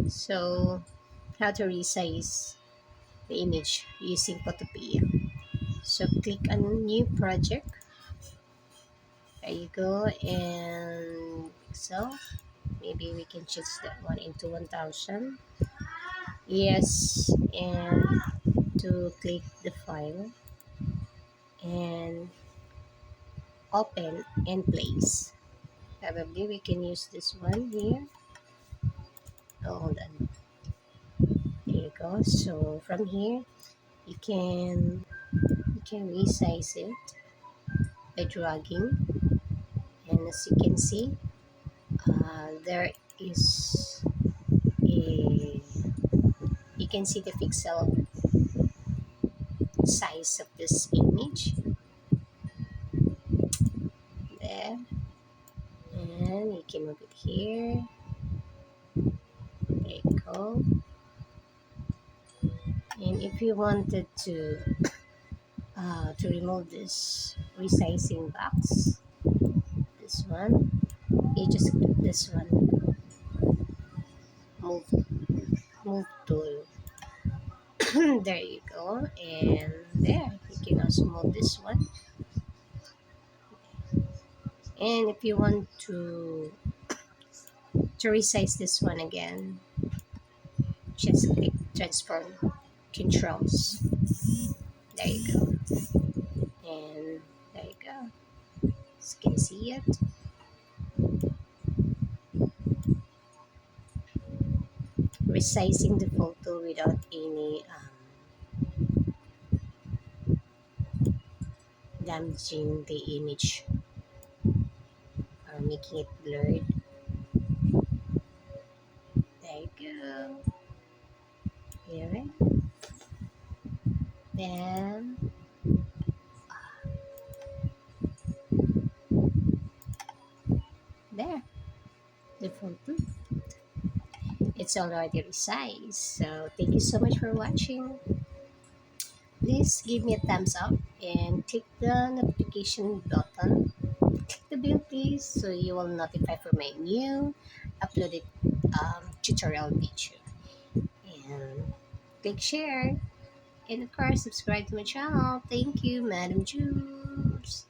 So, how to resize the image using Photopea. So, click on new project. There you go. And so, maybe we can change that one into 1000. Yes. And to click the file and open and place. Probably we can use this one here. Oh, hold on. There you go. So, from here, you can resize it by dragging, and as you can see, there is a you can see the pixel size of this image there, and you can move it here. There you go. And if you wanted to remove this resizing box, this one, you just click this one, move tool. There you go, and there you can also move this one. And if you want to resize this one again, just click transform controls. There you go, and there you go. As you can see it, resizing the photo without any damaging the image or making it blurred. There you go. Here, then there, the photo. It's already resized. So thank you so much for watching. Please give me a thumbs up and click the notification button. Click the bell please so you will notify for my new uploaded tutorial video. And click share and of course subscribe to my channel. Thank you, Madam Juvs.